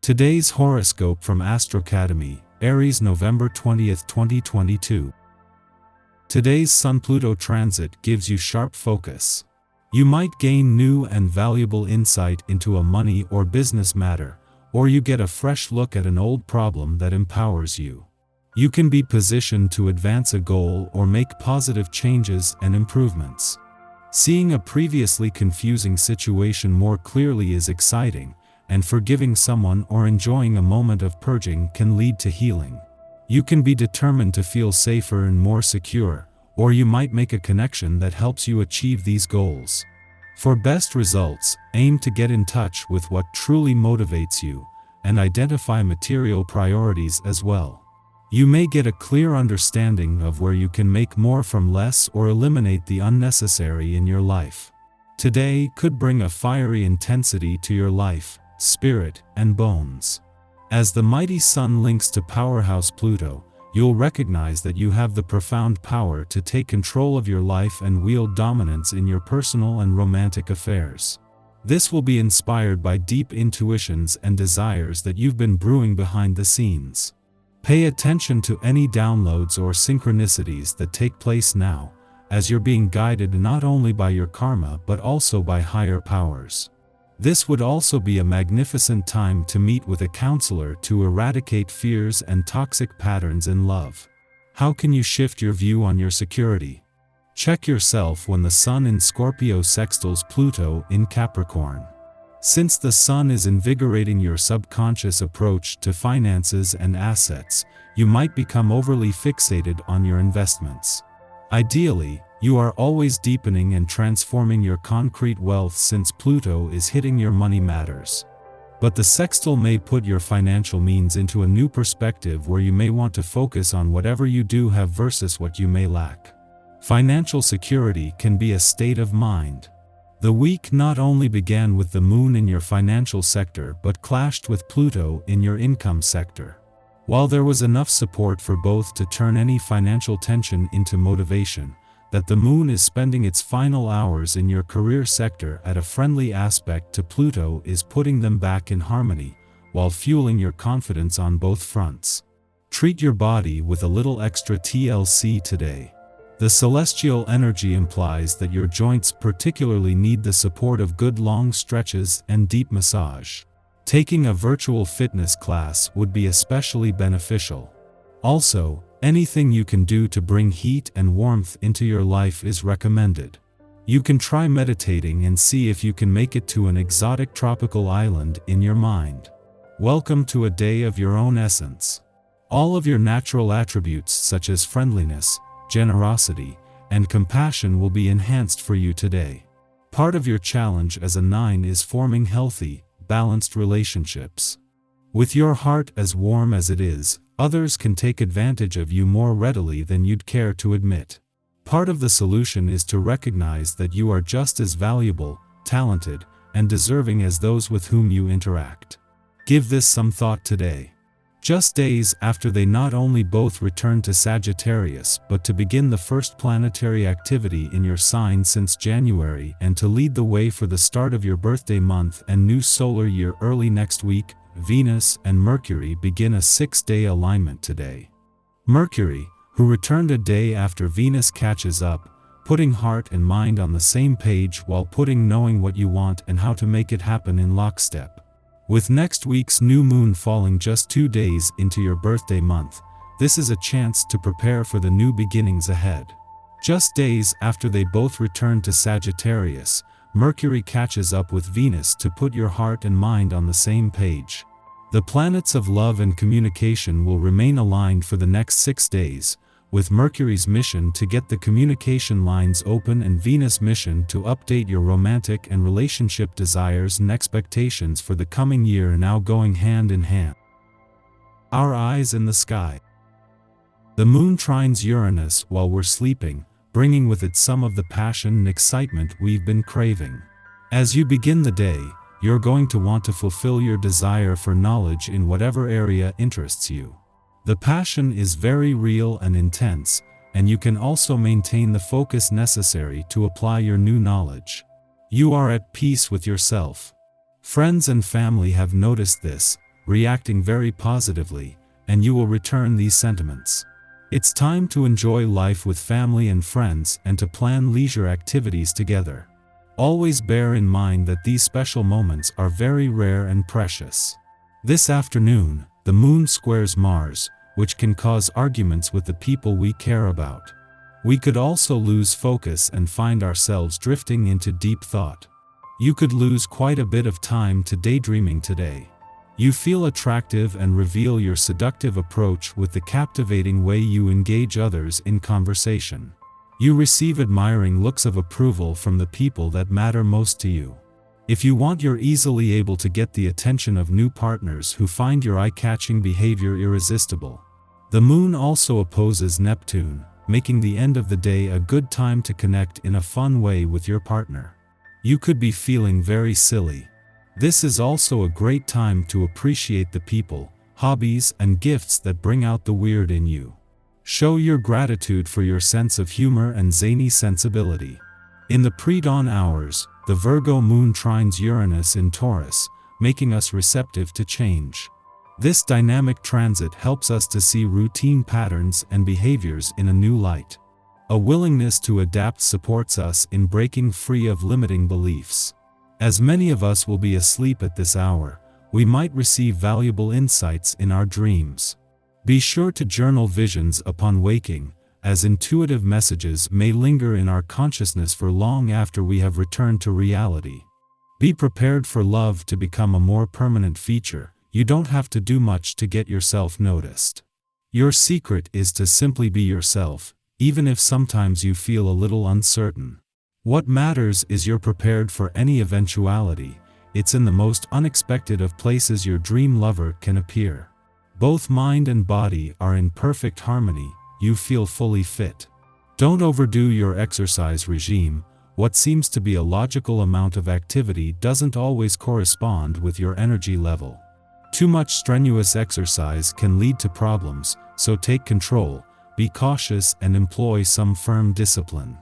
Today's horoscope from Astrocademy, Aries, November 20th, 2022. Today's Sun-Pluto transit gives you sharp focus. You might gain new and valuable insight into a money or business matter, or you get a fresh look at an old problem that empowers you. You can be positioned to advance a goal or make positive changes and improvements. Seeing a previously confusing situation more clearly is exciting, and forgiving someone or enjoying a moment of purging can lead to healing. You can be determined to feel safer and more secure, or you might make a connection that helps you achieve these goals. For best results, aim to get in touch with what truly motivates you, and identify material priorities as well. You may get a clear understanding of where you can make more from less or eliminate the unnecessary in your life. Today could bring a fiery intensity to your life, spirit, and bones. As the mighty Sun links to powerhouse Pluto, you'll recognize that you have the profound power to take control of your life and wield dominance in your personal and romantic affairs. This will be inspired by deep intuitions and desires that you've been brewing behind the scenes. Pay attention to any downloads or synchronicities that take place now, as you're being guided not only by your karma but also by higher powers. This would also be a magnificent time to meet with a counselor to eradicate fears and toxic patterns in love. How can you shift your view on your security? Check yourself when the Sun in Scorpio sextiles Pluto in Capricorn. Since the Sun is invigorating your subconscious approach to finances and assets, you might become overly fixated on your investments. Ideally, you are always deepening and transforming your concrete wealth since Pluto is hitting your money matters. But the sextile may put your financial means into a new perspective where you may want to focus on whatever you do have versus what you may lack. Financial security can be a state of mind. The week not only began with the Moon in your financial sector but clashed with Pluto in your income sector. While there was enough support for both to turn any financial tension into motivation, that the Moon is spending its final hours in your career sector at a friendly aspect to Pluto is putting them back in harmony, while fueling your confidence on both fronts. Treat your body with a little extra TLC today. The celestial energy implies that your joints particularly need the support of good long stretches and deep massage. Taking a virtual fitness class would be especially beneficial. Also, anything you can do to bring heat and warmth into your life is recommended. You can try meditating and see if you can make it to an exotic tropical island in your mind. Welcome to a day of your own essence. All of your natural attributes such as friendliness, generosity, and compassion will be enhanced for you today. Part of your challenge as a 9 is forming healthy, balanced relationships. With your heart as warm as it is, others can take advantage of you more readily than you'd care to admit. Part of the solution is to recognize that you are just as valuable, talented, and deserving as those with whom you interact. Give this some thought today. Just days after they not only both return to Sagittarius but to begin the first planetary activity in your sign since January and to lead the way for the start of your birthday month and new solar year early next week, Venus and Mercury begin a 6-day alignment today. Mercury, who returned a day after Venus catches up, putting heart and mind on the same page while putting knowing what you want and how to make it happen in lockstep. With next week's new moon falling just 2 days into your birthday month, this is a chance to prepare for the new beginnings ahead. Just days after they both return to Sagittarius, Mercury catches up with Venus to put your heart and mind on the same page. The planets of love and communication will remain aligned for the next 6 days, with Mercury's mission to get the communication lines open and Venus' mission to update your romantic and relationship desires and expectations for the coming year now going hand in hand. Our eyes in the sky. The Moon trines Uranus while we're sleeping, bringing with it some of the passion and excitement we've been craving. As you begin the day, you're going to want to fulfill your desire for knowledge in whatever area interests you. The passion is very real and intense, and you can also maintain the focus necessary to apply your new knowledge. You are at peace with yourself. Friends and family have noticed this, reacting very positively, and you will return these sentiments. It's time to enjoy life with family and friends and to plan leisure activities together. Always bear in mind that these special moments are very rare and precious. This afternoon, the moon squares Mars, which can cause arguments with the people we care about. We could also lose focus and find ourselves drifting into deep thought. You could lose quite a bit of time to daydreaming today. You feel attractive and reveal your seductive approach with the captivating way you engage others in conversation. You receive admiring looks of approval from the people that matter most to you. If you want, you're easily able to get the attention of new partners who find your eye-catching behavior irresistible. The moon also opposes Neptune, making the end of the day a good time to connect in a fun way with your partner. You could be feeling very silly. This is also a great time to appreciate the people, hobbies, and gifts that bring out the weird in you. Show your gratitude for your sense of humor and zany sensibility. In the pre-dawn hours, the Virgo moon trines Uranus in Taurus, making us receptive to change. This dynamic transit helps us to see routine patterns and behaviors in a new light. A willingness to adapt supports us in breaking free of limiting beliefs. As many of us will be asleep at this hour, we might receive valuable insights in our dreams. Be sure to journal visions upon waking, as intuitive messages may linger in our consciousness for long after we have returned to reality. Be prepared for love to become a more permanent feature. You don't have to do much to get yourself noticed. Your secret is to simply be yourself, even if sometimes you feel a little uncertain. What matters is you're prepared for any eventuality. It's in the most unexpected of places your dream lover can appear. Both mind and body are in perfect harmony. You feel fully fit. Don't overdo your exercise regime. What seems to be a logical amount of activity doesn't always correspond with your energy level. Too much strenuous exercise can lead to problems, so take control, be cautious, and employ some firm discipline.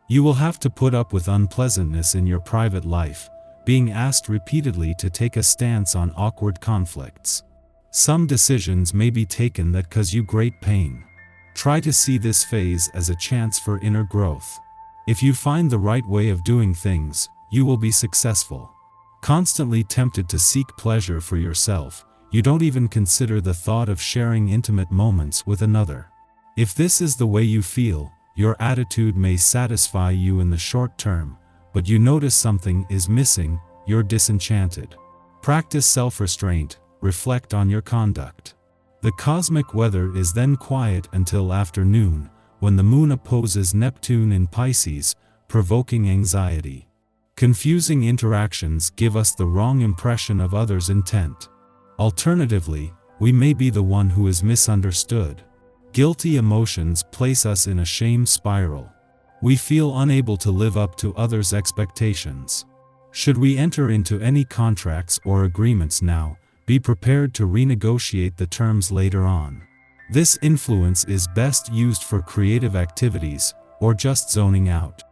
You will have to put up with unpleasantness in your private life, being asked repeatedly to take a stance on awkward conflicts. Some decisions may be taken that cause you great pain. Try to see this phase as a chance for inner growth. If you find the right way of doing things, you will be successful. Constantly tempted to seek pleasure for yourself, you don't even consider the thought of sharing intimate moments with another. If this is the way you feel, your attitude may satisfy you in the short term, but you notice something is missing, you're disenchanted. Practice self-restraint, reflect on your conduct. The cosmic weather is then quiet until afternoon, when the moon opposes Neptune in Pisces, provoking anxiety. Confusing interactions give us the wrong impression of others' intent. Alternatively, we may be the one who is misunderstood. Guilty emotions place us in a shame spiral. We feel unable to live up to others' expectations. Should we enter into any contracts or agreements now, be prepared to renegotiate the terms later on. This influence is best used for creative activities, or just zoning out.